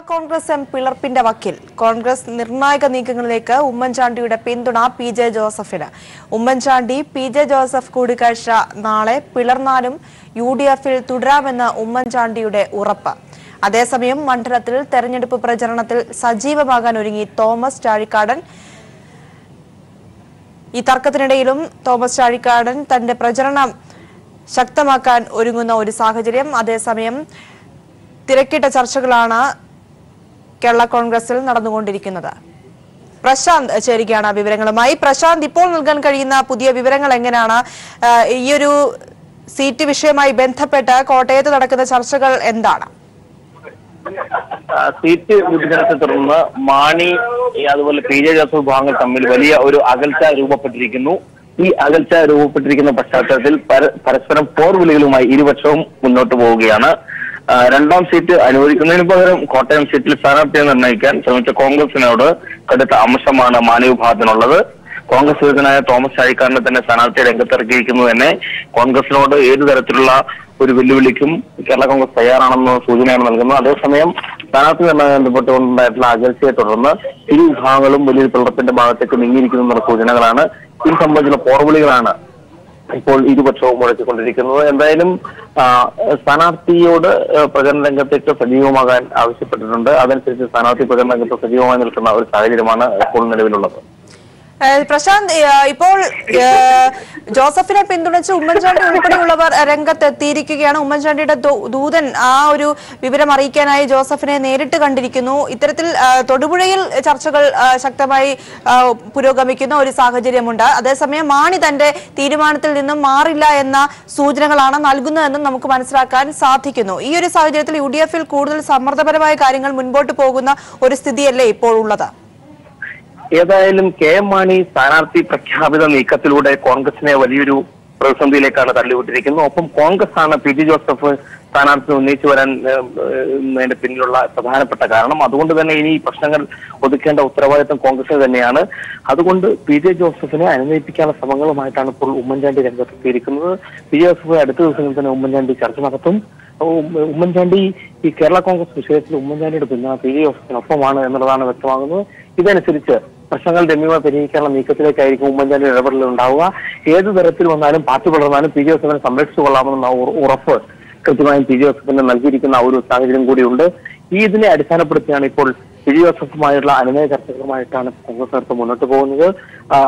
Congress M പിളർപ്പിന്റെ വക്കിൽ കോൺഗ്രസ് നിർണായക നീക്കങ്ങളിലേക്ക് ഉമ്മൻചാണ്ടിയുടെ പിന്തുണ പി.ജെ. ജോസഫിന്. ഉമ്മൻചാണ്ടി പി.ജെ. ജോസഫ് കൂടിക്കാഴ്ച നാളെ പിളർന്നാലും യു.ഡി.എഫിൽ തുടരാമെന്ന് ഉമ്മൻചാണ്ടിയുടെ ഉറപ്പ്. അതേസമയം മണ്ഡലത്തിൽ തെരഞ്ഞെടുപ്പ് പ്രചരണത്തിൽ സജീവമാകാൻ ഒരുങ്ങി തോമസ് ചാഴിക്കാടൻ. ഈ തർക്കത്തിനിടയിലും തോമസ് ചാഴിക്കാടൻ തന്റെ പ്രചരണം ശക്തമാക്കാൻ ഒരുങ്ങുന്ന ഒരു സാഹചര്യം. അതേസമയം തിരക്കിട്ട ചർച്ചകളാണ് കേരള കോൺഗ്രസിൽ നടന്നുകൊണ്ടിരിക്കുന്നത്. പ്രശാന്ത് ചേരുകയാണ് വിവരങ്ങളുമായി. പ്രശാന്ത്, ഇപ്പോൾ നൽകാൻ കഴിയുന്ന പുതിയ വിവരങ്ങൾ എങ്ങനെയാണ്? ഈയൊരു സീറ്റ് വിഷയവുമായി ബന്ധപ്പെട്ട് കോട്ടയത്ത് നടക്കുന്ന ചർച്ചകൾ എന്താണ്? സീറ്റ് വിഭജനത്തെ തുടർന്ന് മാണി അതുപോലെ പി.ജെ. ജോസഫ് വിഭാഗങ്ങൾ തമ്മിൽ വലിയ ഒരു അകൽച്ച രൂപപ്പെട്ടിരിക്കുന്നു. ഈ അകൽച്ച രൂപപ്പെട്ടിരിക്കുന്ന പശ്ചാത്തലത്തിൽ പരസ്പരം പോർവിളികളുമായി ഇരുപക്ഷവും മുന്നോട്ട് പോവുകയാണ്. രണ്ടാം സീറ്റ് അനുവദിക്കുന്നതിന് പകരം കോട്ടയം സീറ്റിൽ സ്ഥാനാർത്ഥിയെ നിർണ്ണയിക്കാൻ ശ്രമിച്ച കോൺഗ്രസിനോട് കടുത്ത അംശമാണ് മാണി വിഭാഗത്തിനുള്ളത്. കോൺഗ്രസ് വിരുദ്ധനായ തോമസ് ചാഴിക്കാടനെ തന്നെ സ്ഥാനാർത്ഥിയെ രംഗത്തിറക്കിയിരിക്കുന്നത് തന്നെ കോൺഗ്രസിനോട് ഏതു തരത്തിലുള്ള ഒരു വെല്ലുവിളിക്കും കേരള കോൺഗ്രസ് തയ്യാറാണെന്ന സൂചനയാണ് നൽകുന്നത്. അതേസമയം സ്ഥാനാർത്ഥി നിർണ്ണയം ബന്ധപ്പെട്ടുകൊണ്ടുണ്ടായിട്ടുള്ള അകൽച്ചയെ തുടർന്ന് ഇരു വിഭാഗങ്ങളും വലിയൊരു പിളർപ്പിന്റെ ഭാഗത്തേക്ക് നീങ്ങിയിരിക്കുന്ന സൂചനകളാണ്. ഇത് സംബന്ധിച്ചുള്ള പോർവിളികളാണ് ഇപ്പോൾ ഇരുപക്ഷവും മുഴക്കിക്കൊണ്ടിരിക്കുന്നത്. എന്തായാലും സ്ഥാനാർത്ഥിയോട് പ്രചരണ രംഗത്തേക്ക് സജീവമാകാൻ ആവശ്യപ്പെട്ടിട്ടുണ്ട്. അതനുസരിച്ച് സ്ഥാനാർത്ഥി പ്രചരണ രംഗത്ത് സജീവമായി നിൽക്കുന്ന ഒരു സാഹചര്യമാണ് ഇപ്പോൾ നിലവിലുള്ളത്. പ്രശാന്ത്, ഇപ്പോൾ ജോസഫിനെ പിന്തുണച്ച് ഉമ്മൻചാണ്ടി ഉൾപ്പെടെയുള്ളവർ രംഗത്തെത്തിയിരിക്കുകയാണ്. ഉമ്മൻചാണ്ടിയുടെ ദൂതൻ ആ ഒരു വിവരം അറിയിക്കാനായി ജോസഫിനെ നേരിട്ട് കണ്ടിരിക്കുന്നു. ഇത്തരത്തിൽ തൊടുപുഴയിൽ ചർച്ചകൾ ശക്തമായി പുരോഗമിക്കുന്ന ഒരു സാഹചര്യമുണ്ട്. അതേസമയം മാണി തന്റെ തീരുമാനത്തിൽ നിന്നും മാറില്ല എന്ന സൂചനകളാണ് നൽകുന്നതെന്നും നമുക്ക് മനസ്സിലാക്കാൻ സാധിക്കുന്നു. ഈ ഒരു സാഹചര്യത്തിൽ യു.ഡി.എഫിൽ കൂടുതൽ സമ്മർദ്ദപരമായ കാര്യങ്ങൾ മുൻപോട്ട് പോകുന്ന ഒരു സ്ഥിതിയല്ലേ ഇപ്പോൾ ഉള്ളത്? ഏതായാലും കെ.എം. മാണി സ്ഥാനാർത്ഥി പ്രഖ്യാപിത നീക്കത്തിലൂടെ കോൺഗ്രസിനെ വലിയൊരു പ്രതിസന്ധിയിലേക്കാണ് തള്ളിവിട്ടിരിക്കുന്നത്. ഒപ്പം കോൺഗ്രസ് ആണ് പി.ജെ. ജോസഫ് സ്ഥാനാർത്ഥി ഉന്നയിച്ചു വരാൻ പിന്നിലുള്ള പ്രധാനപ്പെട്ട കാരണം. അതുകൊണ്ട് തന്നെ ഇനി ഈ പ്രശ്നങ്ങൾ ഒതുക്കേണ്ട ഉത്തരവാദിത്വം കോൺഗ്രസിന് തന്നെയാണ്. അതുകൊണ്ട് പി.ജെ. ജോസഫിനെ അനുനയിപ്പിക്കാനുള്ള ശ്രമങ്ങളുമായിട്ടാണ് ഇപ്പോൾ ഉമ്മൻചാണ്ടി രംഗത്തെത്തിയിരിക്കുന്നത്. പി.ജെ. ജോസഫ് അടുത്ത ദിവസങ്ങളിൽ തന്നെ ഉമ്മൻചാണ്ടി ചർച്ച നടത്തും. ഉമ്മൻചാണ്ടി ഈ കേരള കോൺഗ്രസ് വിഷയത്തിൽ ഉമ്മൻചാണ്ടിയുടെ പിന്തുണ പി.ജെ. ജോസഫിനൊപ്പമാണ് എന്നുള്ളതാണ് വ്യക്തമാകുന്നത്. ഇതനുസരിച്ച് പ്രശ്നങ്ങൾ രമ്യമായി പരിഹരിക്കാനുള്ള നീക്കത്തിലേക്കായിരിക്കും ഉമ്മൻചാണ്ടി ഇടപെടൽ ഉണ്ടാവുക. ഏതു തരത്തിൽ വന്നാലും പാർട്ടി വളർന്നാലും പി.ജെ. ജോസഫിനെ സംരക്ഷിച്ചു കൊള്ളാമെന്ന ഉറപ്പ് കൃത്യമായും പി.ജെ. ജോസഫിന് നൽകിയിരിക്കുന്ന ഒരു സാഹചര്യം കൂടിയുണ്ട്. ഇതിനെ അടിസ്ഥാനപ്പെടുത്തിയാണ് ഇപ്പോൾ പി.ജെ. ജോസഫുമായുള്ള അനുനയ ചർച്ചകളുമായിട്ടാണ് കോൺഗ്രസ് നേതൃത്വം മുന്നോട്ട് പോകുന്നത്.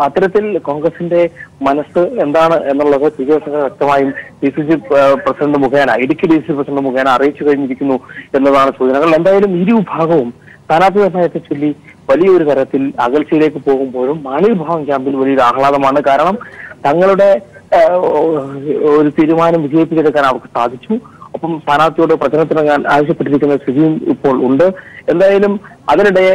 അത്തരത്തിൽ കോൺഗ്രസിന്റെ മനസ്സ് എന്താണ് എന്നുള്ളത് പി.ജെ. ജോസഫ് വ്യക്തമായും ഡി.സി.സി പ്രസിഡന്റ് മുഖേന ഇടുക്കി ഡി.സി.സി പ്രസിഡന്റ് മുഖേന അറിയിച്ചു കഴിഞ്ഞിരിക്കുന്നു എന്നതാണ് സൂചനകൾ. എന്തായാലും ഇരു വിഭാഗവും സ്ഥാനാർത്ഥി നിർണ്ണയത്തെ ചൊല്ലി വലിയൊരു തരത്തിൽ അകൽച്ചയിലേക്ക് പോകുമ്പോഴും മാണി വിഭാഗം ക്യാമ്പിൽ വലിയൊരു ആഹ്ലാദമാണ്. കാരണം തങ്ങളുടെ ഒരു തീരുമാനം വിജയിപ്പിച്ചെടുക്കാൻ അവർക്ക് സാധിച്ചു. ഒപ്പം സ്ഥാനാർത്ഥിയോട് പ്രചരണത്തിനിറങ്ങാൻ ആവശ്യപ്പെട്ടിരിക്കുന്ന സ്ഥിതിയും ഇപ്പോൾ ഉണ്ട്. എന്തായാലും അതിനിടെ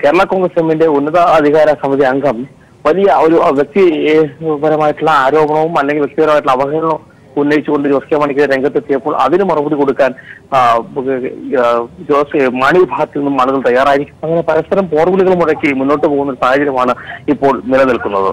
കേരള കോൺഗ്രസ് എമ്മിന്റെ ഉന്നതാധികാര സമിതി അംഗം വലിയ ഒരു വ്യക്തിപരമായിട്ടുള്ള ആരോപണവും അല്ലെങ്കിൽ വ്യക്തിപരമായിട്ടുള്ള അവഹേളനവും ഉന്നയിച്ചുകൊണ്ട് ജോസ് കെ മാണിക്ക് രംഗത്തെത്തിയപ്പോൾ അതിന് മറുപടി കൊടുക്കാൻ മാണി വിഭാഗത്തിൽ നിന്നും ആളുകൾ തയ്യാറായിരിക്കും. അങ്ങനെ പരസ്പരം പോർവിളികൾ മുടക്കി മുന്നോട്ട് പോകുന്ന ഒരു സാഹചര്യമാണ് ഇപ്പോൾ നിലനിൽക്കുന്നത്.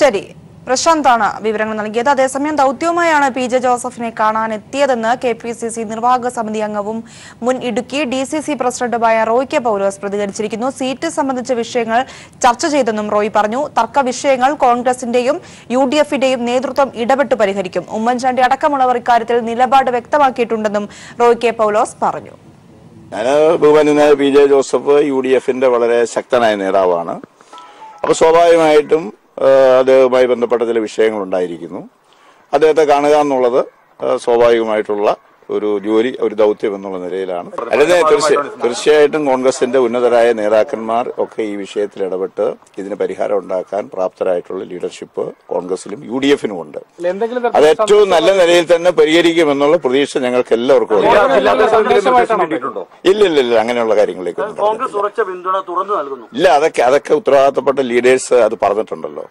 ശരി, പ്രശാന്താണ് വിവരങ്ങൾ നൽകിയത്. അതേസമയം ദൗത്യവുമായാണ് പി.ജെ. ജോസഫിനെ കാണാൻ എത്തിയതെന്ന് കെ.പി.സി.സി നിർവാഹക സമിതി അംഗവും മുൻ ഇടുക്കി ഡി.സി.സി പ്രസിഡന്റുമായ റോയ് കെ. പൗലോസ് പ്രതികരിച്ചിരിക്കുന്നു. സീറ്റ് സംബന്ധിച്ച വിഷയങ്ങൾ ചർച്ച ചെയ്തെന്നും റോയ് പറഞ്ഞു. തർക്ക വിഷയങ്ങൾ കോൺഗ്രസിന്റെയും യു.ഡി.എഫിന്റെയും നേതൃത്വം ഇടപെട്ട് പരിഹരിക്കും. ഉമ്മൻചാണ്ടി അടക്കമുള്ളവർ ഇക്കാര്യത്തിൽ നിലപാട് വ്യക്തമാക്കിയിട്ടുണ്ടെന്നും റോയ് കെ. പൗലോസ് പറഞ്ഞു. ബഹുമാന്യനായ പി.ജെ. ജോസഫ് യു.ഡി.എഫിന്റെ വളരെ ശക്തനായ നേതാവാണ്. അപ്പൊ സ്വാഭാവികമായിട്ടും അദ്ദേഹവുമായി ബന്ധപ്പെട്ട ചില വിഷയങ്ങൾ ഉണ്ടായിരിക്കുന്നു. അദ്ദേഹത്തെ കാണുക എന്നുള്ളത് സ്വാഭാവികമായിട്ടുള്ള ഒരു ജോലി, ഒരു ദൗത്യം എന്നുള്ള നിലയിലാണ്. അല്ലാതെ തീർച്ചയായിട്ടും കോൺഗ്രസിന്റെ ഉന്നതരായ നേതാക്കന്മാർ ഒക്കെ ഈ വിഷയത്തിൽ ഇടപെട്ട് ഇതിന് പരിഹാരം ഉണ്ടാക്കാൻ പ്രാപ്തരായിട്ടുള്ള ലീഡർഷിപ്പ് കോൺഗ്രസിലും യു.ഡി.എഫിനും ഉണ്ട്. അത് ഏറ്റവും നല്ല നിലയിൽ തന്നെ പരിഹരിക്കുമെന്നുള്ള പ്രതീക്ഷ ഞങ്ങൾക്ക് എല്ലാവർക്കും ഉണ്ട്. ഇല്ല, അങ്ങനെയുള്ള കാര്യങ്ങളിലേക്കൊന്നും ഇല്ല. അതൊക്കെ ഉത്തരവാദിത്തപ്പെട്ട ലീഡേഴ്സ് അത് പറഞ്ഞിട്ടുണ്ടല്ലോ.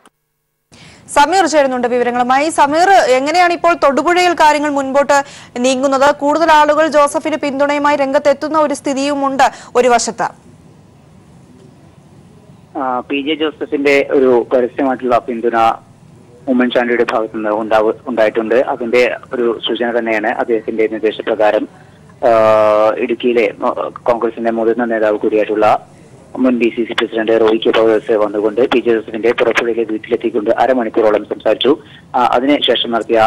സമീർ ചേരുന്നുണ്ട് വിവരങ്ങളുമായി. സമീർ, എങ്ങനെയാണ് ഇപ്പോൾ തൊടുപുഴയിൽ കാര്യങ്ങൾ മുൻപോട്ട് നീങ്ങുന്നത്? കൂടുതൽ ആളുകൾ ജോസഫിന് പിന്തുണയുമായി രംഗത്തെത്തുന്ന ഒരു സ്ഥിതിയുമുണ്ട് ഒരു വശത്ത്. പി.ജെ. ജോസഫിന്റെ ഒരു പരസ്യമായിട്ടുള്ള പിന്തുണ ഉമ്മൻചാണ്ടിയുടെ ഭാഗത്തുനിന്ന് ഉണ്ടായിട്ടുണ്ട്. അതിന്റെ ഒരു സൂചന തന്നെയാണ് അദ്ദേഹത്തിന്റെ നിർദ്ദേശപ്രകാരം ഇടുക്കിയിലെ കോൺഗ്രസിന്റെ മുതിർന്ന നേതാവ് കൂടിയായിട്ടുള്ള മുൻ DCC പ്രസിഡന്റ് റോയി കെ പൗലോസ് വന്നുകൊണ്ട് PJ ജോസഫിന്റെ പുറപ്പുഴയിലെ വീട്ടിലെത്തിക്കൊണ്ട് അരമണിക്കൂറോളം സംസാരിച്ചു. അതിനുശേഷം നടത്തിയ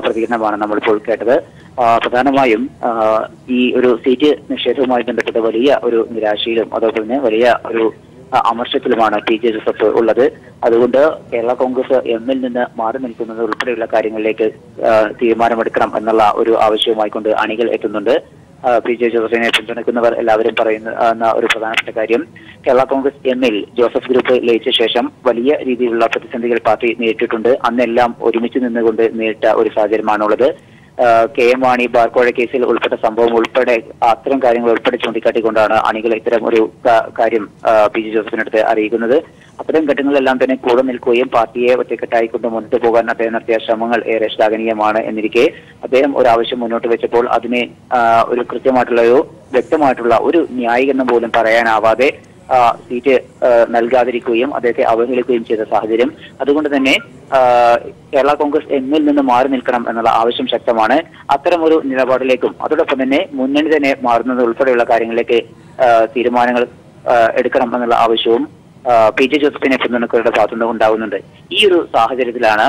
പ്രതികരണമാണ് നമ്മളിപ്പോൾ കേട്ടത്. പ്രധാനമായും ഈ ഒരു സീറ്റ് നിഷേധവുമായി ബന്ധപ്പെട്ട വലിയ ഒരു നിരാശയിലും അതോടൊപ്പം തന്നെ വലിയ ഒരു അമർഷത്തിലുമാണ് PJ ജോസഫ് ഉള്ളത്. അതുകൊണ്ട് കേരള കോൺഗ്രസ് എമ്മിൽ നിന്ന് മാറി നിൽക്കുന്നത് ഉൾപ്പെടെയുള്ള കാര്യങ്ങളിലേക്ക് തീരുമാനമെടുക്കണം എന്നുള്ള ഒരു ആവശ്യവുമായിക്കൊണ്ട് അണികൾ എത്തുന്നുണ്ട്. PJ ജോസഫിനെ പിന്തുണയ്ക്കുന്നവർ എല്ലാവരും പറയുന്ന ഒരു പ്രധാനപ്പെട്ട കാര്യം, കേരള കോൺഗ്രസ് എമ്മിൽ ജോസഫ് ഗ്രൂപ്പ് ലയിച്ച ശേഷം വലിയ രീതിയിലുള്ള പ്രതിസന്ധികൾ പാർട്ടി നേരിട്ടിട്ടുണ്ട്. അന്നെല്ലാം ഒരുമിച്ച് നിന്നുകൊണ്ട് നേരിട്ട ഒരു സാഹചര്യമാണുള്ളത്. KM മാണി ബാർക്കോഴ കേസിൽ ഉൾപ്പെട്ട സംഭവം ഉൾപ്പെടെ അത്തരം കാര്യങ്ങൾ ഉൾപ്പെടെ ചൂണ്ടിക്കാട്ടിക്കൊണ്ടാണ് അണികൾ ഇത്തരം ഒരു കാര്യം PJ ജോസഫിനടുത്ത് അറിയിക്കുന്നത്. അത്തരം ഘട്ടങ്ങളിലെല്ലാം തന്നെ കൂടെ നിൽക്കുകയും പാർട്ടിയെ ഒറ്റക്കെട്ടായിക്കൊണ്ട് മുന്നോട്ട് പോകാൻ അദ്ദേഹം നടത്തിയ ശ്രമങ്ങൾ ഏറെ ശ്ലാഘനീയമാണ്. എന്നിരിക്കെ അദ്ദേഹം ഒരു ആവശ്യം മുന്നോട്ട് വെച്ചപ്പോൾ അതിനെ ഒരു കൃത്യമായിട്ടുള്ള വ്യക്തമായിട്ടുള്ള ഒരു ന്യായീകരണം പോലും പറയാനാവാതെ സീറ്റ് നൽകാതിരിക്കുകയും അദ്ദേഹത്തെ അവഹേളിക്കുകയും ചെയ്ത സാഹചര്യം. അതുകൊണ്ട് തന്നെ കേരള കോൺഗ്രസ് എമ്മിൽ നിന്ന് മാറി നിൽക്കണം എന്നുള്ള ആവശ്യം ശക്തമാണ്. അത്തരമൊരു നിലപാടിലേക്കും അതോടൊപ്പം തന്നെ മുന്നണി തന്നെ മാറുന്നത് ഉൾപ്പെടെയുള്ള കാര്യങ്ങളിലേക്ക് തീരുമാനങ്ങൾ എടുക്കണം എന്നുള്ള ആവശ്യവും PJ ജോസഫിനെ പിന്തുണക്കുന്നവരുടെ ഭാഗത്തുനിന്ന് ഉണ്ടാകുന്നുണ്ട്. ഈ ഒരു സാഹചര്യത്തിലാണ്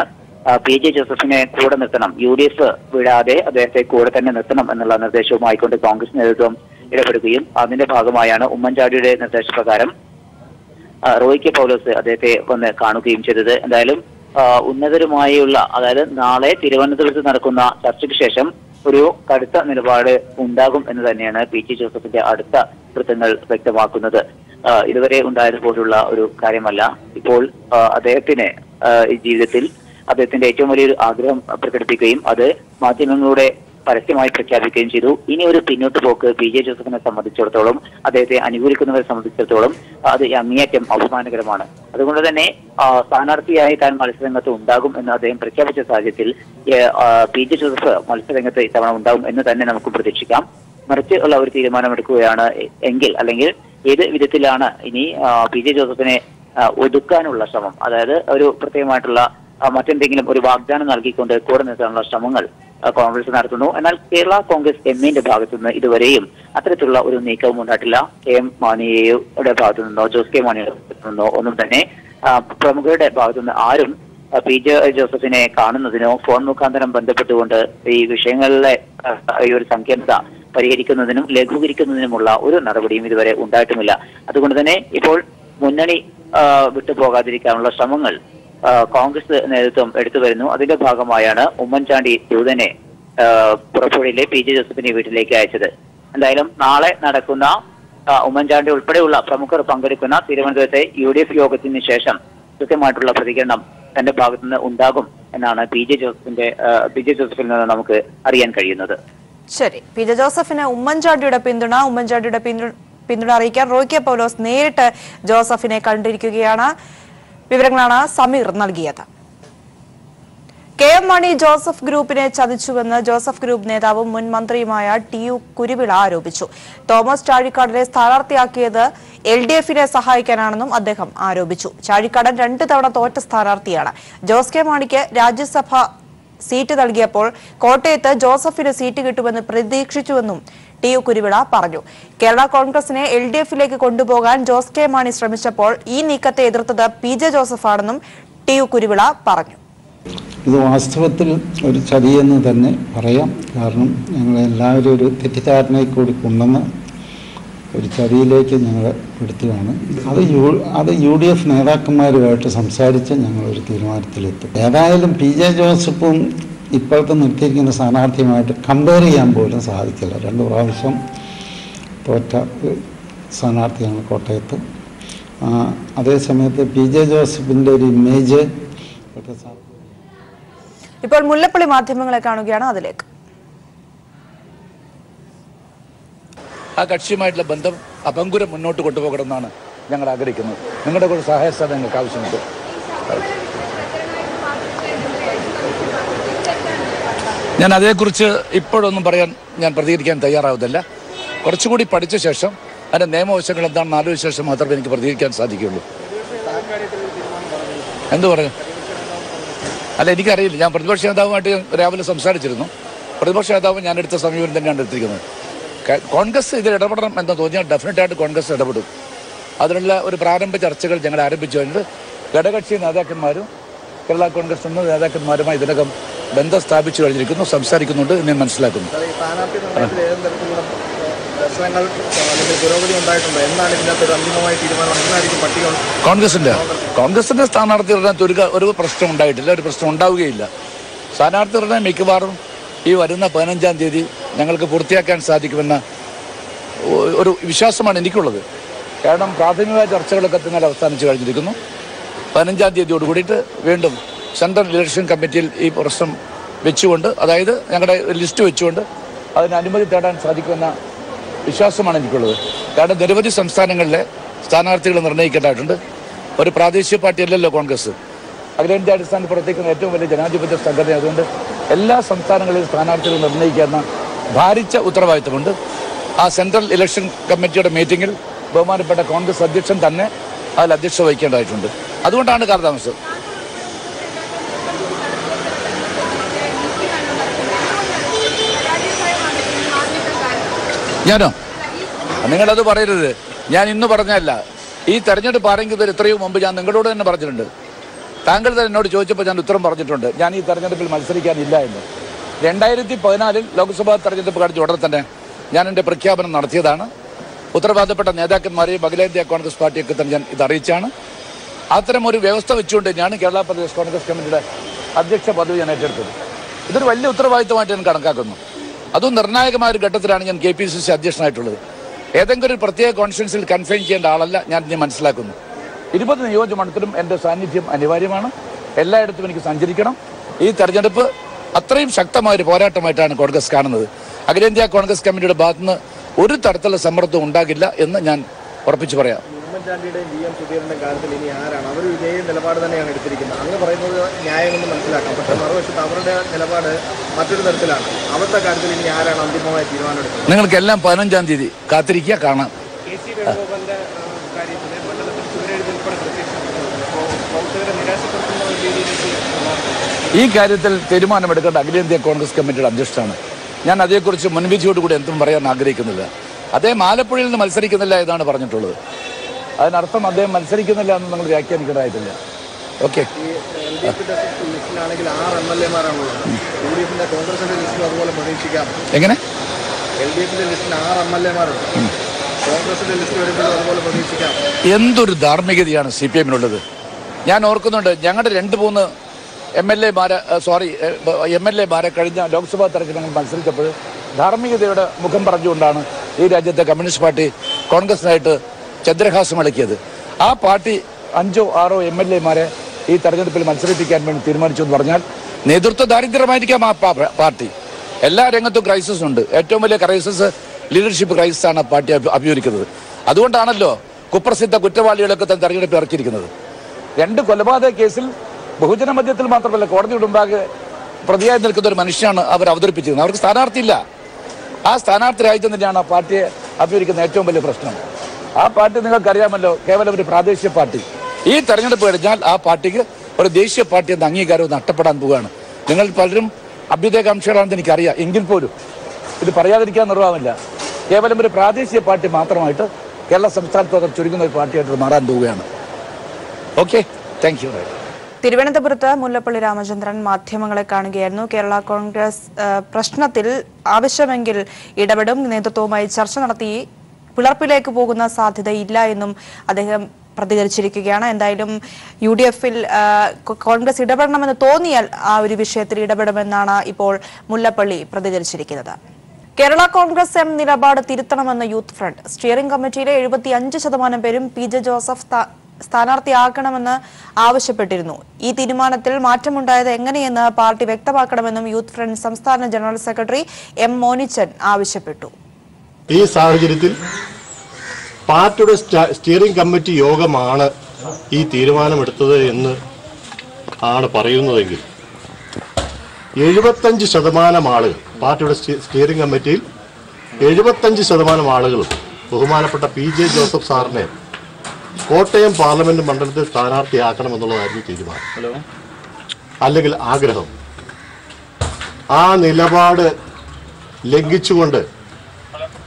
PJ ജോസഫിനെ കൂടെ നിർത്തണം, UDF വിടാതെ അദ്ദേഹത്തെ കൂടെ തന്നെ നിർത്തണം എന്നുള്ള നിർദ്ദേശവുമായിക്കൊണ്ട് കോൺഗ്രസ് നേതൃത്വം ഇടപെടുകയും അതിന്റെ ഭാഗമായാണ് ഉമ്മൻചാണ്ടിയുടെ നിർദ്ദേശപ്രകാരം റോയി കെ പൗലോസ് അദ്ദേഹത്തെ വന്ന് കാണുകയും ചെയ്തത്. എന്തായാലും ഉന്നതരുമായുള്ള, അതായത് നാളെ തിരുവനന്തപുരത്ത് നടക്കുന്ന ചർച്ചയ്ക്ക് ശേഷം ഒരു കടുത്ത നിലപാട് ഉണ്ടാകും എന്ന് തന്നെയാണ് PJ ജോസഫിന്റെ അടുത്ത വൃത്തങ്ങൾ വ്യക്തമാക്കുന്നത്. ഇതുവരെ ഉണ്ടായതുപോലുള്ള ഒരു കാര്യമല്ല. ഇപ്പോൾ അദ്ദേഹത്തിന് ജീവിതത്തിൽ അദ്ദേഹത്തിന്റെ ഏറ്റവും വലിയൊരു ആഗ്രഹം പ്രകടിപ്പിക്കുകയും അത് മാധ്യമങ്ങളുടെ പരസ്യമായി പ്രഖ്യാപിക്കുകയും ചെയ്തു. ഇനി ഒരു പിന്നോട്ട് പോക്ക് PJ ജോസഫിനെ സംബന്ധിച്ചിടത്തോളം, അദ്ദേഹത്തെ അനുകൂലിക്കുന്നവരെ സംബന്ധിച്ചിടത്തോളം അത് അങ്ങേയറ്റം അപമാനകരമാണ്. അതുകൊണ്ട് തന്നെ സ്ഥാനാർത്ഥിയായി താൻ മത്സരരംഗത്ത് ഉണ്ടാകും എന്ന് അദ്ദേഹം പ്രഖ്യാപിച്ച സാഹചര്യത്തിൽ PJ ജോസഫ് മത്സരരംഗത്ത് ഇത്തവണ ഉണ്ടാകും എന്ന് തന്നെ നമുക്ക് പ്രതീക്ഷിക്കാം. മറിച്ച് ഉള്ള ഒരു തീരുമാനമെടുക്കുകയാണ് എങ്കിൽ, അല്ലെങ്കിൽ ഏത് വിധത്തിലാണ് ഇനി PJ ജോസഫിനെ ഒതുക്കാനുള്ള ശ്രമം, അതായത് ഒരു പ്രത്യേകമായിട്ടുള്ള മറ്റെന്തെങ്കിലും ഒരു വാഗ്ദാനം നൽകിക്കൊണ്ട് കൂടെ നിർത്താനുള്ള ശ്രമങ്ങൾ കോൺഗ്രസ് നടത്തുന്നു. എന്നാൽ കേരള കോൺഗ്രസ് എമ്മിന്റെ ഭാഗത്തുനിന്ന് ഇതുവരെയും അത്തരത്തിലുള്ള ഒരു നീക്കവും ഉണ്ടായിട്ടില്ല. KM മാണിയുടെ ഭാഗത്തു നിന്നോ ജോസ് കെ മാണിയുടെ ഭാഗത്തു നിന്നോ ഒന്നും തന്നെ പ്രമുഖരുടെ ഭാഗത്തുനിന്ന് ആരും PJ ജോസഫിനെ കാണുന്നതിനോ ഫോൺ മുഖാന്തരം ബന്ധപ്പെട്ടുകൊണ്ട് ഈ വിഷയങ്ങളിലെ ഈ ഒരു സങ്കീർണത പരിഹരിക്കുന്നതിനും ലഘൂകരിക്കുന്നതിനുമുള്ള ഒരു നടപടിയും ഇതുവരെ ഉണ്ടായിട്ടുമില്ല. അതുകൊണ്ട് തന്നെ ഇപ്പോൾ മുന്നണി വിട്ടുപോകാതിരിക്കാനുള്ള ശ്രമങ്ങൾ കോൺഗ്രസ് നേതൃത്വം എടുത്തു വരുന്നു. അതിന്റെ ഭാഗമായാണ് ഉമ്മൻചാണ്ടി ദൂതനെ പുറപ്പുഴയിലെ PJ ജോസഫിന്റെ വീട്ടിലേക്ക് അയച്ചത്. എന്തായാലും നാളെ നടക്കുന്ന ഉമ്മൻചാണ്ടി ഉൾപ്പെടെയുള്ള പ്രമുഖർ പങ്കെടുക്കുന്ന തിരുവനന്തപുരത്തെ UDF യോഗത്തിന് ശേഷം കൃത്യമായിട്ടുള്ള പ്രതികരണം തന്റെ ഭാഗത്തുനിന്ന് ഉണ്ടാകും എന്നാണ് PJ ജോസഫിൽ നിന്ന് നമുക്ക് അറിയാൻ കഴിയുന്നത്. ശരി, PJ ജോസഫിന് ഉമ്മൻചാണ്ടിയുടെ പിന്തുണ അറിയിക്കാൻ റോയി കെ പൗലോസ് നേരിട്ട് ജോസഫിനെ കണ്ടിരിക്കുകയാണ്. വിവരങ്ങളാണ് സമീർ നൽകിയത്. KM മാണി ജോസഫ് ഗ്രൂപ്പിനെ ചതിച്ചുവെന്ന് ജോസഫ് ഗ്രൂപ്പ് നേതാവും മുൻ മന്ത്രിയുമായ TU കുരുവിള ആരോപിച്ചു. തോമസ് ചാഴിക്കാടനെ സ്ഥാനാർത്ഥിയാക്കിയത് LDF-നെ സഹായിക്കാനാണെന്നും അദ്ദേഹം ആരോപിച്ചു. ചാഴിക്കാടൻ 2 തവണ തോറ്റ സ്ഥാനാർത്ഥിയാണ്. ജോസ് കെ മാണിക്ക് രാജ്യസഭ സീറ്റ് നൽകിയപ്പോൾ കോട്ടയത്ത് ജോസഫിന് സീറ്റ് കിട്ടുമെന്ന് പ്രതീക്ഷിച്ചുവെന്നും TU കുരുവിള പറഞ്ഞു. കേരള കോൺഗ്രസിനെ LDF-ലേക്ക് കൊണ്ടുപോകാൻ ജോസ് കെ മാണി ശ്രമിച്ചപ്പോൾ ഈ നീക്കത്തെ എതിർത്തത് PJ ജോസഫാണെന്നും TU കുരുവിള പറഞ്ഞു. ഇത് വാസ്തവത്തിൽ ഒരു ചതിയെന്ന് തന്നെ പറയാം. കാരണം ഞങ്ങളെല്ലാവരും ഒരു തെറ്റിദ്ധാരണയിൽ കൂടി കൊണ്ടുവന്ന് ഒരു ചതിയിലേക്ക് ഞങ്ങൾ എടുത്തുകയാണ്. അത് UDF നേതാക്കന്മാരുമായിട്ട് സംസാരിച്ച് ഞങ്ങളൊരു തീരുമാനത്തിലെത്തും. ഏതായാലും PJ ജോസഫും ഇപ്പോഴത്തെ നിർത്തിയിരിക്കുന്ന സ്ഥാനാർത്ഥിയുമായിട്ട് കമ്പയർ ചെയ്യാൻ പോലും സാധിക്കില്ല. 2 പ്രാവശ്യം തോറ്റ സ്ഥാനാർത്ഥിയാണ് കോട്ടയത്ത്. അതേസമയത്ത് PJ ജോസഫിൻ്റെ ഒരു ഇമേജ് ഇപ്പോൾ മുല്ലപ്പള്ളി മാധ്യമങ്ങളെ കാണുകയാണ്. അതിലേക്ക് ആ കക്ഷിയുമായിട്ടുള്ള ബന്ധം അപങ്കുരം മുന്നോട്ട് കൊണ്ടുപോകണമെന്നാണ് ഞങ്ങൾ ആഗ്രഹിക്കുന്നത്. നിങ്ങളുടെ കൂടെ സഹായ സഹകരണം ഞങ്ങൾക്ക് ആവശ്യമുണ്ട്. ഞാൻ അതേക്കുറിച്ച് ഇപ്പോഴൊന്നും പറയാൻ ഞാൻ പ്രതികരിക്കാൻ തയ്യാറാവുന്നില്ല. കുറച്ചുകൂടി പഠിച്ച ശേഷം അതിൻ്റെ നിയമവശങ്ങൾ എന്താണെന്ന് ആലോചിച്ച ശേഷം മാത്രമേ എനിക്ക് പ്രതികരിക്കാൻ സാധിക്കുകയുള്ളൂ. എന്തു പറഞ്ഞു? അല്ല, എനിക്കറിയില്ല. ഞാൻ പ്രതിപക്ഷ നേതാവുമായിട്ട് രാവിലെ സംസാരിച്ചിരുന്നു. പ്രതിപക്ഷ നേതാവ് ഞാൻ എടുത്ത സമീപനം തന്നെയാണ് എടുത്തിരിക്കുന്നത്. കോൺഗ്രസ് ഇതിൽ ഇടപെടണം എന്ന് തോന്നിയാൽ ഡെഫിനറ്റായിട്ട് കോൺഗ്രസ് ഇടപെടും. അതിനുള്ള ഒരു പ്രാരംഭ ചർച്ചകൾ ഞങ്ങൾ ആരംഭിച്ചു കഴിഞ്ഞിട്ട് ഘടകകക്ഷി നേതാക്കന്മാരും കേരള കോൺഗ്രസ് എന്ന നേതാക്കന്മാരുമായി ഇതിനകം ബന്ധം സ്ഥാപിച്ചു കഴിഞ്ഞിരിക്കുന്നു, സംസാരിക്കുന്നുണ്ട് എന്ന് ഞാൻ മനസ്സിലാക്കുന്നു. കോൺഗ്രസിന്റെ സ്ഥാനാർത്ഥി നിർണ്ണയത്തിൽ ഒരു പ്രശ്നം ഉണ്ടായിട്ടില്ല, ഒരു പ്രശ്നം ഉണ്ടാവുകയില്ല. സ്ഥാനാർത്ഥി നിർണ്ണയം മിക്കവാറും ഈ വരുന്ന 15-ാം തീയതി ഞങ്ങൾക്ക് പൂർത്തിയാക്കാൻ സാധിക്കുമെന്ന ഒരു വിശ്വാസമാണ് എനിക്കുള്ളത്. കാരണം പ്രാഥമികമായ ചർച്ചകളൊക്കെ ഇന്നലെ അവസാനിച്ച് കഴിഞ്ഞിരിക്കുന്നു. 15-ാം തീയതിയോട് കൂടിയിട്ട് വീണ്ടും സെൻട്രൽ ഇലക്ഷൻ കമ്മിറ്റിയിൽ ഈ പ്രശ്നം വെച്ചുകൊണ്ട്, അതായത് ഞങ്ങളുടെ ലിസ്റ്റ് വെച്ചുകൊണ്ട് അതിന് അനുമതി തേടാൻ സാധിക്കുമെന്ന വിശ്വാസമാണ് എനിക്കുള്ളത്. കാരണം നിരവധി സംസ്ഥാനങ്ങളിലെ സ്ഥാനാർത്ഥികൾ നിർണ്ണയിക്കേണ്ടതായിട്ടുണ്ട്. ഒരു പ്രാദേശിക പാർട്ടിയല്ലല്ലോ കോൺഗ്രസ്, അഖിലേന്ത്യാ അടിസ്ഥാനത്തിൽ പ്രവർത്തിക്കുന്ന ഏറ്റവും വലിയ ജനാധിപത്യ സംഘടന. അതുകൊണ്ട് എല്ലാ സംസ്ഥാനങ്ങളിലും സ്ഥാനാർത്ഥികൾ നിർണ്ണയിക്കുന്ന ഭാരിച്ച ഉത്തരവാദിത്തമുണ്ട്. ആ സെൻട്രൽ ഇലക്ഷൻ കമ്മിറ്റിയുടെ മീറ്റിംഗിൽ ബഹുമാനപ്പെട്ട കോൺഗ്രസ് അധ്യക്ഷൻ തന്നെ അതിൽ അധ്യക്ഷത വഹിക്കേണ്ടതായിട്ടുണ്ട്. അതുകൊണ്ടാണ് കാലതാമസം. ഞാനോ? നിങ്ങളത് പറയരുത്. ഞാൻ ഇന്ന് പറഞ്ഞല്ല, ഈ തെരഞ്ഞെടുപ്പ് ആരെങ്കിലും എത്രയോ മുമ്പ് ഞാൻ നിങ്ങളോട് തന്നെ പറഞ്ഞിട്ടുണ്ട്. താങ്കൾ തന്നെ എന്നോട് ചോദിച്ചപ്പോൾ ഞാൻ ഉത്തരം പറഞ്ഞിട്ടുണ്ട്, ഞാൻ ഈ തെരഞ്ഞെടുപ്പിൽ മത്സരിക്കാനില്ല എന്ന്. 2014 ലോക്സഭാ തെരഞ്ഞെടുപ്പ് കഴിഞ്ഞ ഉടനെ തന്നെ ഞാൻ എൻ്റെ പ്രഖ്യാപനം നടത്തിയതാണ്. ഉത്തരവാദപ്പെട്ട നേതാക്കന്മാരെയും അഖിലേന്ത്യാ കോൺഗ്രസ് പാർട്ടിയൊക്കെ തന്നെ ഞാൻ ഇത് അറിയിച്ചാണ്. അത്തരം ഒരു വ്യവസ്ഥ വെച്ചുകൊണ്ട് തന്നെയാണ് കേരള പ്രദേശ് കോൺഗ്രസ് കമ്മിറ്റിയുടെ അധ്യക്ഷ പദവി ഞാൻ ഏറ്റെടുത്തത്. ഇതൊരു വലിയ ഉത്തരവാദിത്തമായിട്ട് ഞാൻ കണക്കാക്കുന്നു. അതും നിർണായകമായ ഒരു ഘട്ടത്തിലാണ് ഞാൻ KPCC അധ്യക്ഷനായിട്ടുള്ളത്. ഏതെങ്കിലും ഒരു പ്രത്യേക കോൺസ്റ്റിറ്റ്യുവൻസിൽ കൺഫൈൻ ചെയ്യേണ്ട ആളല്ല ഞാൻ മനസ്സിലാക്കുന്നു. 20 നിയോജകമണ്ഡലത്തിലും എൻ്റെ സാന്നിധ്യം അനിവാര്യമാണ്. എല്ലായിടത്തും എനിക്ക് സഞ്ചരിക്കണം. ഈ തെരഞ്ഞെടുപ്പ് അത്രയും ശക്തമായൊരു പോരാട്ടമായിട്ടാണ് കോൺഗ്രസ് കാണുന്നത്. അഖിലേന്ത്യാ കോൺഗ്രസ് കമ്മിറ്റിയുടെ ഭാഗത്തുനിന്ന് ഒരു തരത്തിലുള്ള സമ്മർദ്ദം ഉണ്ടാകില്ല എന്ന് ഞാൻ ഉറപ്പിച്ചു പറയാം. ഉമ്മൻചാണ്ടിയുടെയും VM സുധീരന്റെ കാര്യത്തിൽ ഇനി ആരാണ്? അവർ ഇതേ നിലപാട് തന്നെയാണ് എടുത്തിരിക്കുന്നത്. അങ്ങ് പറയുന്നത് ന്യായമെന്ന് മനസ്സിലാക്കാം. പക്ഷേ മറുവശത്ത് അവരുടെ നിലപാട് മറ്റൊരു തരത്തിലാണ്. അവരുടെ കാര്യത്തിൽ ഇനി ആരാണ് അന്തിമമായ തീരുമാനമെടുക്കുന്നത്? നിങ്ങൾക്കെല്ലാം 15-ാം തീയതി കാത്തിരിക്കുക, കാണാം. KC വേണുഗോപാലിന്റെ കാര്യത്തിൽ മണ്ഡലത്തിൽ ചുവരെഴുതി ഉൾപ്പെടെ പ്രവർത്തകരെ നിരാശപ്പെടുത്തുന്ന രീതിയിലേക്ക് ഈ കാര്യത്തിൽ തീരുമാനമെടുക്കേണ്ട അഖിലേന്ത്യാ കോൺഗ്രസ് കമ്മിറ്റിയുടെ അധ്യക്ഷനാണ്. ഞാൻ അതേക്കുറിച്ച് മുൻവിധിയോടുകൂടി എന്തും പറയാൻ ആഗ്രഹിക്കുന്നില്ല. അദ്ദേഹം ആലപ്പുഴയിൽ നിന്ന് മത്സരിക്കുന്നില്ല എന്നാണ് പറഞ്ഞിട്ടുള്ളത്. അതിനർത്ഥം അദ്ദേഹം മത്സരിക്കുന്നില്ല എന്ന് നിങ്ങൾ വ്യാഖ്യാനിക്കേണ്ടതായിട്ടില്ല. ഓക്കെ. ലിസ്റ്റിലാണെങ്കിൽ 6 MLA-മാരാണുള്ളത്. UDF-ന്റെ കോൺഗ്രസിന്റെ ലിസ്റ്റിൽ അതുപോലെ പ്രതീക്ഷിക്കാം. എങ്ങനെ? LDF-ന്റെ ലിസ്റ്റിൽ 6 MLA-മാരുണ്ട്. കോൺഗ്രസിന്റെ ലിസ്റ്റ് വരുമ്പോൾ അതുപോലെ പ്രതീക്ഷിക്കാം. എന്തൊരു ധാർമ്മികതയാണ് CPM-നുള്ളത്. ഞാൻ ഓർക്കുന്നുണ്ട്, ഞങ്ങളുടെ 2-3 MLA-മാരെ കഴിഞ്ഞ ലോക്സഭാ തെരഞ്ഞെടുപ്പിൽ മത്സരിച്ചപ്പോൾ ധാർമ്മികതയുടെ മുഖം പറഞ്ഞുകൊണ്ടാണ് ഈ രാജ്യത്തെ കമ്മ്യൂണിസ്റ്റ് പാർട്ടി കോൺഗ്രസിനായിട്ട് ചന്ദ്രഹാസം ഇളക്കിയത്. ആ പാർട്ടി 5-6 MLA-മാരെ ഈ തെരഞ്ഞെടുപ്പിൽ മത്സരിപ്പിക്കാൻ വേണ്ടി തീരുമാനിച്ചു എന്ന് പറഞ്ഞാൽ നേതൃത്വ ദാരിദ്ര്യമായിരിക്കാം ആ പാർട്ടി. എല്ലാ രംഗത്തും ക്രൈസിസ് ഉണ്ട്. ഏറ്റവും വലിയ ക്രൈസിസ് ലീഡർഷിപ്പ് ക്രൈസിസാണ് ആ പാർട്ടി അഭിമുഖീകരിക്കുന്നത്. അതുകൊണ്ടാണല്ലോ കുപ്രസിദ്ധ കുറ്റവാളികളൊക്കെ തന്നെ തെരഞ്ഞെടുപ്പ് ഇറക്കിയിരിക്കുന്നത്. 2 കൊലപാതക കേസിൽ ബഹുജന മധ്യത്തിൽ മാത്രമല്ല കോടതിയുടെ മുമ്പാകെ പ്രതിയായി നിൽക്കുന്ന ഒരു മനുഷ്യനാണ് അവർ അവതരിപ്പിച്ചിരുന്നത്. അവർക്ക് സ്ഥാനാർത്ഥിയില്ല. ആ സ്ഥാനാർത്ഥി രാജ്യം തന്നെയാണ് ആ പാർട്ടിയെ അഭിമുഖീകരിക്കുന്ന ഏറ്റവും വലിയ പ്രശ്നം. ആ പാർട്ടി നിങ്ങൾക്കറിയാമല്ലോ, കേവലം ഒരു പ്രാദേശിക പാർട്ടി. ഈ തെരഞ്ഞെടുപ്പ് കഴിഞ്ഞാൽ ആ പാർട്ടിക്ക് ഒരു ദേശീയ പാർട്ടി എന്ന അംഗീകാരവും നഷ്ടപ്പെടാൻ പോവുകയാണ്. നിങ്ങൾ പലരും അഭ്യുദയകാംക്ഷികളാണെന്ന് എനിക്കറിയാം. എങ്കിൽ പോലും ഇത് പറയാതിരിക്കാൻ നിർവാഹമില്ല. കേവലം ഒരു പ്രാദേശിക പാർട്ടി മാത്രമായിട്ട് കേരള സംസ്ഥാനത്ത് ചുരുങ്ങുന്ന ഒരു പാർട്ടിയായിട്ട് മാറാൻ പോവുകയാണ്. Okay, thank you. തിരുവനന്തപുരത്ത് മുല്ലപ്പള്ളി രാമചന്ദ്രൻ മാധ്യമങ്ങളെ കാണുകയായിരുന്നു. കേരള കോൺഗ്രസ് പ്രശ്നത്തിൽ ആവശ്യമെങ്കിൽ ഇടപെടും, നേതൃത്വവുമായി ചർച്ച നടത്തി പിളർപ്പിലേക്ക് പോകുന്ന സാധ്യതയില്ല എന്നും അദ്ദേഹം പ്രതികരിച്ചിരിക്കുകയാണ്. എന്തായാലും UDF-ൽ കോൺഗ്രസ് ഇടപെടണമെന്ന് തോന്നിയാൽ ആ ഒരു വിഷയത്തിൽ ഇടപെടുമെന്നാണ് ഇപ്പോൾ മുല്ലപ്പള്ളി പ്രതികരിച്ചിരിക്കുന്നത്. കേരള കോൺഗ്രസ് എം നിലപാട് തിരുത്തണമെന്ന് യൂത്ത് ഫ്രണ്ട്. സ്റ്റിയറിംഗ് കമ്മിറ്റിയിലെ 75% പേരും PJ ജോസഫ് സ്ഥാനാർത്ഥിയാക്കണമെന്ന് ആവശ്യപ്പെട്ടിരുന്നു. ഈ തീരുമാനത്തിൽ മാറ്റമുണ്ടായത് എങ്ങനെയെന്ന് പാർട്ടി വ്യക്തമാക്കണമെന്നും യൂത്ത് ഫ്രണ്ട് സംസ്ഥാന ജനറൽ സെക്രട്ടറി M മോനിച്ചൻ ആവശ്യപ്പെട്ടു. ഈ സാഹചര്യത്തിൽ പാർട്ടിയുടെ സ്റ്റിയറിംഗ് കമ്മിറ്റി യോഗമാണ് ഈ തീരുമാനമെടുത്തത് എന്ന് ആണ് പറയുന്നതെങ്കിൽ 75% ആളുകൾ, പാർട്ടിയുടെ സ്റ്റിയറിംഗ് കമ്മിറ്റിയിൽ 75% ആളുകളും ബഹുമാനപ്പെട്ട PJ ജോസഫ് സാറിനെ കോട്ടയം പാർലമെന്റ് മണ്ഡലത്തിൽ സ്ഥാനാർത്ഥിയാക്കണമെന്നുള്ളതായിരുന്നു തീരുമാനം, അല്ലെങ്കിൽ ആഗ്രഹം. ആ നിലപാട് ലംഘിച്ചുകൊണ്ട്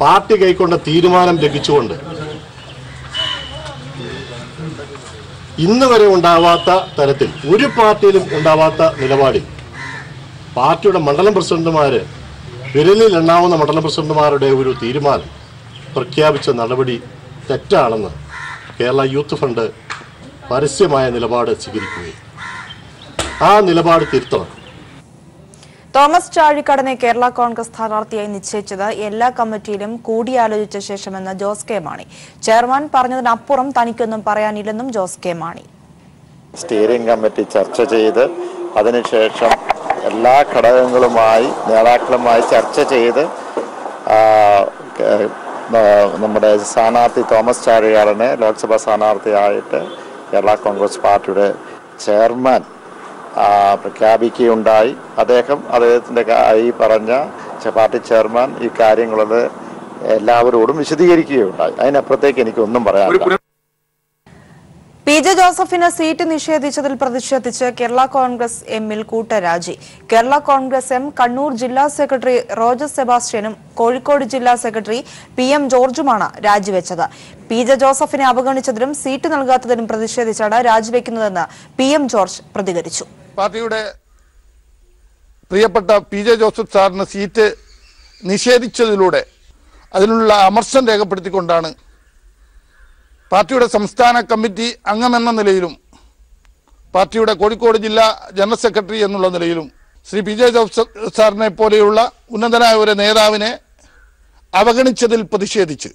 പാർട്ടി കൈക്കൊണ്ട തീരുമാനം ലംഘിച്ചുകൊണ്ട് ഇന്ന് വരെ ഉണ്ടാവാത്ത തരത്തിൽ ഒരു പാർട്ടിയിലും ഉണ്ടാവാത്ത നിലപാടിൽ പാർട്ടിയുടെ മണ്ഡലം പ്രസിഡന്റുമാര് വിരലിൽ എണ്ണാവുന്ന മണ്ഡലം പ്രസിഡന്റുമാരുടെ ഒരു തീരുമാനം പ്രഖ്യാപിച്ച നടപടി തെറ്റാണെന്ന് കേരള യൂത്ത് ഫണ്ട് പരസ്യമായ നിലപാട് സ്വീകരിക്കുകയും ആ നിലപാട് തിരുത്തണം. തോമസ് ചാഴിക്കാടനെ കേരള കോൺഗ്രസ് സ്ഥാനാർത്ഥിയായി നിശ്ചയിച്ചത് എല്ലാ കമ്മിറ്റിയിലും കൂടിയാലോചിച്ച ശേഷമെന്ന് ജോസ് കെ മാണി. ചെയർമാൻ പറഞ്ഞതിനപ്പുറം തനിക്കൊന്നും പറയാനില്ലെന്നും Jose K Mani. Steering committee ചർച്ച ചെയ്ത് അതിനുശേഷം എല്ലാ ഘടകങ്ങളുമായി നേതാക്കളുമായി ചർച്ച ചെയ്ത് നമ്മുടെ സ്ഥാനാർത്ഥി തോമസ് ചാഴികാടനെ ലോക്സഭാ സ്ഥാനാർത്ഥിയായിട്ട് കേരള കോൺഗ്രസ് പാർട്ടിയുടെ ചെയർമാൻ പ്രഖ്യാപിക്കുകയുണ്ടായി. അദ്ദേഹത്തിൻ്റെ ഈ പറഞ്ഞ പാർട്ടി ചെയർമാൻ ഈ കാര്യങ്ങളിൽ എല്ലാവരോടും വിശദീകരിക്കുകയുണ്ടായി. അതിനപ്പുറത്തേക്ക് എനിക്കൊന്നും പറയാനില്ല. പി ജെ ജോസഫിന് സീറ്റ് നിഷേധിച്ചതിൽ പ്രതിഷേധിച്ച് കേരള കോൺഗ്രസ് എമ്മിൽ കൂട്ടരാജി. കേരള കോൺഗ്രസ് എം കണ്ണൂർ ജില്ലാ സെക്രട്ടറി റോജർ സെബാസ്റ്റ്യനും കോഴിക്കോട് ജില്ലാ സെക്രട്ടറി PM ജോർജുമാണ് രാജിവെച്ചത്. പി ജെ ജോസഫിനെ അവഗണിച്ചതിലും സീറ്റ് നൽകാത്തതിലും പ്രതിഷേധിച്ചാണ് രാജിവെക്കുന്നതെന്ന് PM ജോർജ് പ്രതികരിച്ചു. പാർട്ടിയുടെ പ്രിയപ്പെട്ട പി ജെ ജോസഫ് സാറിന് സീറ്റ് നിഷേധിച്ചതിലൂടെ അതിനുള്ള അമർഷം രേഖപ്പെടുത്തിക്കൊണ്ടാണ് പാർട്ടിയുടെ സംസ്ഥാന കമ്മിറ്റി അംഗമെന്ന നിലയിലും പാർട്ടിയുടെ കോഴിക്കോട് ജില്ലാ ജനറൽ സെക്രട്ടറി എന്നുള്ള നിലയിലും ശ്രീ പി ജെ ജോസഫ് സാറിനെ പോലെയുള്ള ഉന്നതനായ ഒരു നേതാവിനെ അവഗണിച്ചതിൽ പ്രതിഷേധിച്ച്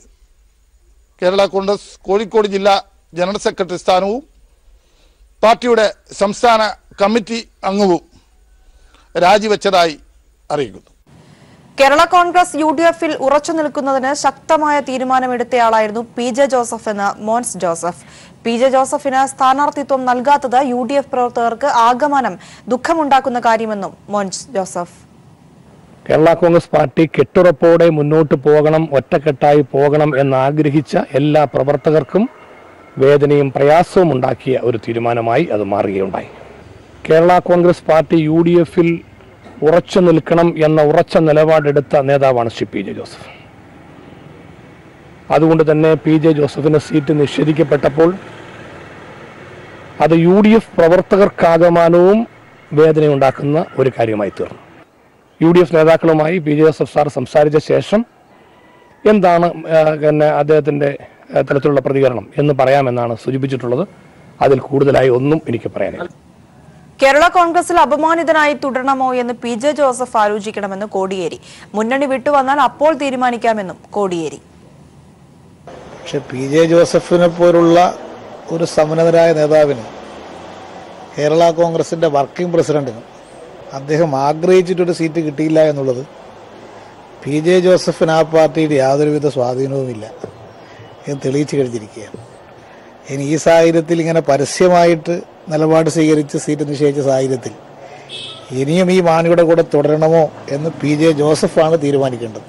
കേരള കോൺഗ്രസ് കോഴിക്കോട് ജില്ലാ ജനറൽ സെക്രട്ടറി സ്ഥാനവും പാർട്ടിയുടെ സംസ്ഥാന കമ്മിറ്റി അംഗവും രാജിവെച്ചതായി അറിയിക്കുന്നു. കേരള കോൺഗ്രസ് UDF-ൽ ഉറച്ചു നിൽക്കുന്നതിന് ശക്തമായ തീരുമാനമെടുത്തയാളായിരുന്നു പി ജെ ജോസഫ് എന്ന് മോൻസ് ജോസഫ്. പി ജെ ജോസഫിന് സ്ഥാനാർത്ഥിത്വം നൽകാത്തത് UDF പ്രവർത്തകർക്ക് ആകമാനം ദുഃഖമുണ്ടാക്കുന്ന കാര്യമെന്നും മോൻസ് ജോസഫ്. കേരള കോൺഗ്രസ് പാർട്ടി കെട്ടുറപ്പോടെ മുന്നോട്ട് പോകണം, ഒറ്റക്കെട്ടായി പോകണം എന്നാഗ്രഹിച്ച എല്ലാ പ്രവർത്തകർക്കും വേദനയും പ്രയാസവും ഉണ്ടാക്കിയ ഒരു തീരുമാനമായി അത് മാറുകയുണ്ടായി. കേരള കോൺഗ്രസ് പാർട്ടി UDF-ൽ ഉറച്ചു നിൽക്കണം എന്ന ഉറച്ച നിലപാടെടുത്ത നേതാവാണ് ശ്രീ പി ജെ ജോസഫ്. അതുകൊണ്ട് തന്നെ പി ജെ ജോസഫിന് സീറ്റ് നിഷേധിക്കപ്പെട്ടപ്പോൾ അത് UDF പ്രവർത്തകർക്കാകമാനവും വേദനയുണ്ടാക്കുന്ന ഒരു കാര്യമായി തീർന്നു. UDF നേതാക്കളുമായി പി ജെ ജോസഫ് സാർ സംസാരിച്ച ശേഷം എന്താണ് അദ്ദേഹത്തിൻ്റെ തലത്തിലുള്ള പ്രതികരണം എന്ന് പറയാമെന്നാണ് സൂചിപ്പിച്ചിട്ടുള്ളത്. അതിൽ കൂടുതലായി ഒന്നും എനിക്ക് പറയാനില്ല. കേരള കോൺഗ്രസിൽ അപമാനിതനായി തുടരണമോ എന്ന് പി ജെ ജോസഫ് ആലോചിക്കണമെന്ന് കോടിയേരി. മുന്നണി വിട്ടുവന്നാൽ അപ്പോൾ തീരുമാനിക്കാമെന്നും കോടിയേരി. പക്ഷെ പി ജെ ജോസഫിനെ പോലുള്ള ഒരു സമുന്നതരായ നേതാവിന്, കേരള കോൺഗ്രസിന്റെ വർക്കിംഗ് പ്രസിഡന്റിന് അദ്ദേഹം ആഗ്രഹിച്ചിട്ടൊരു സീറ്റ് കിട്ടിയില്ല എന്നുള്ളത് പി ജെ ജോസഫിന് ആ പാർട്ടിയുടെ യാതൊരുവിധ സ്വാധീനവുമില്ല എന്ന് തെളിയിച്ചു കഴിഞ്ഞിരിക്കുകയാണ്. ഇനി ഈ സാഹചര്യത്തിൽ ഇങ്ങനെ പരസ്യമായിട്ട് നിലപാട് സ്വീകരിച്ച് സീറ്റ് നിഷേധിച്ച സാഹചര്യത്തിൽ ഇനിയും ഈ മാണിയുടെ കൂടെ തുടരണമോ എന്ന് പി ജെ ജോസഫാണ് തീരുമാനിക്കേണ്ടത്.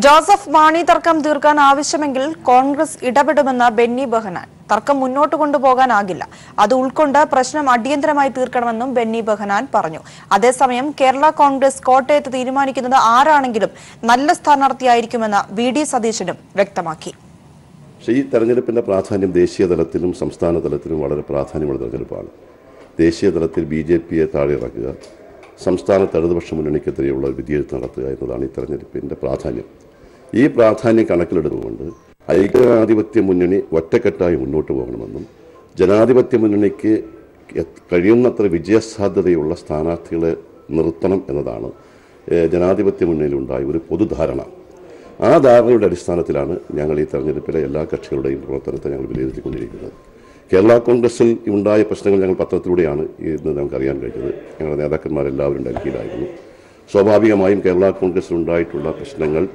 ജോസഫ് മാണി തർക്കം തീർക്കാൻ ആവശ്യമെങ്കിൽ കോൺഗ്രസ് ഇടപെടുമെന്ന ബെന്നി ബെഹനാൻ. തർക്കം മുന്നോട്ട് കൊണ്ടുപോകാനാകില്ല, അത് ഉൾക്കൊണ്ട് പ്രശ്നം അടിയന്തരമായി തീർക്കണമെന്നും ബെന്നി ബെഹനാൻ പറഞ്ഞു. അതേസമയം കേരള കോൺഗ്രസ് കോട്ടയത്ത് തീരുമാനിക്കുന്നത് ആരാണെങ്കിലും നല്ല സ്ഥാനാർത്ഥിയായിരിക്കുമെന്ന് VD സതീശനും വ്യക്തമാക്കി. പക്ഷേ ഈ തെരഞ്ഞെടുപ്പിൻ്റെ പ്രാധാന്യം ദേശീയ തലത്തിലും സംസ്ഥാന തലത്തിലും വളരെ പ്രാധാന്യമുള്ള തെരഞ്ഞെടുപ്പാണ്. ദേശീയ തലത്തിൽ BJP-യെ താഴെ ഇറക്കുക, സംസ്ഥാനത്ത് ഇടതുപക്ഷ മുന്നണിക്കെതിരെയുള്ള വിധിയെഴുത്ത് നടത്തുക എന്നതാണ് ഈ തെരഞ്ഞെടുപ്പിൻ്റെ പ്രാധാന്യം. ഈ പ്രാധാന്യം കണക്കിലെടുത്തുകൊണ്ട് ഐക്യജനാധിപത്യ മുന്നണി ഒറ്റക്കെട്ടായി മുന്നോട്ട് പോകണമെന്നും ജനാധിപത്യ മുന്നണിക്ക് കഴിയുന്നത്ര വിജയസാധ്യതയുള്ള സ്ഥാനാർത്ഥികളെ നിർത്തണം എന്നതാണ് ജനാധിപത്യ മുന്നണിയിലുണ്ടായ ഒരു പൊതുധാരണ. ആ ധാരണയുടെ അടിസ്ഥാനത്തിലാണ് ഞങ്ങൾ ഈ തെരഞ്ഞെടുപ്പിലെ എല്ലാ കക്ഷികളുടെയും പ്രവർത്തനത്തെ ഞങ്ങൾ വിലയിരുത്തിക്കൊണ്ടിരിക്കുന്നത്. കേരള കോൺഗ്രസിൽ ഉണ്ടായ പ്രശ്നങ്ങൾ ഞങ്ങൾ പത്രത്തിലൂടെയാണ് ഇന്ന് നമുക്കറിയാൻ കഴിഞ്ഞത്. ഞങ്ങളുടെ നേതാക്കന്മാരെല്ലാവരും ഡൽഹിയിലായിരുന്നു. സ്വാഭാവികമായും കേരള കോൺഗ്രസിൽ ഉണ്ടായിട്ടുള്ള പ്രശ്നങ്ങൾ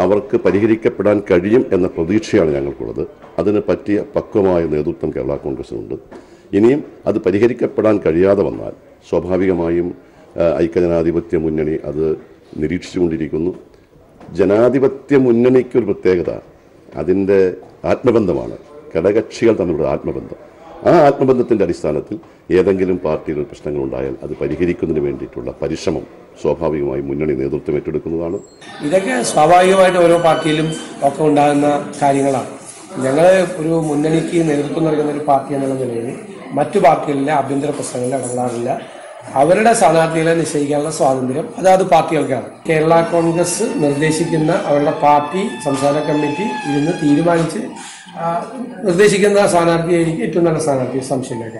അവർക്ക് പരിഹരിക്കപ്പെടാൻ കഴിയും എന്ന പ്രതീക്ഷയാണ് ഞങ്ങൾക്കുള്ളത്. അതിന് പറ്റിയ പക്വമായ നേതൃത്വം കേരള കോൺഗ്രസിനുണ്ട്. ഇനിയും അത് പരിഹരിക്കപ്പെടാൻ കഴിയാതെ വന്നാൽ സ്വാഭാവികമായും ഐക്യജനാധിപത്യ മുന്നണി അത് നിരീക്ഷിച്ചുകൊണ്ടിരിക്കുന്നു. ജനാധിപത്യ മുന്നണിക്കൊരു പ്രത്യേകത അതിൻ്റെ ആത്മബന്ധമാണ്, ഘടകകക്ഷികൾ തമ്മിലുള്ള ആത്മബന്ധം. ആ ആത്മബന്ധത്തിൻ്റെ അടിസ്ഥാനത്തിൽ ഏതെങ്കിലും പാർട്ടിയിൽ പ്രശ്നങ്ങളുണ്ടായാൽ അത് പരിഹരിക്കുന്നതിന് വേണ്ടിയിട്ടുള്ള പരിശ്രമം സ്വാഭാവികമായും മുന്നണി നേതൃത്വം ഏറ്റെടുക്കുന്നതാണ്. ഇതൊക്കെ സ്വാഭാവികമായിട്ട് ഓരോ പാർട്ടിയിലും ഒക്കെ ഉണ്ടാകുന്ന കാര്യങ്ങളാണ്. ഞങ്ങൾ ഒരു മുന്നണിക്ക് നേതൃത്വം നൽകുന്ന ഒരു പാർട്ടി എന്നുള്ള നിലയിൽ മറ്റു പാർട്ടികളിലെ ആഭ്യന്തര പ്രശ്നങ്ങളിൽ ഇടപെടാറില്ല. അവരുടെ സ്ഥാനാർത്ഥികളെ നിശ്ചയിക്കാനുള്ള സ്വാതന്ത്ര്യം അതാത് പാർട്ടികൾക്കാണ്. കേരള കോൺഗ്രസ് നിർദ്ദേശിക്കുന്ന അവരുടെ പാർട്ടി സംസ്ഥാന കമ്മിറ്റി ഇരുന്ന് തീരുമാനിച്ച് നിർദ്ദേശിക്കുന്ന സ്ഥാനാർത്ഥിയായിരിക്കും ഏറ്റവും നല്ല സ്ഥാനാർത്ഥി, സംശയമില്ല.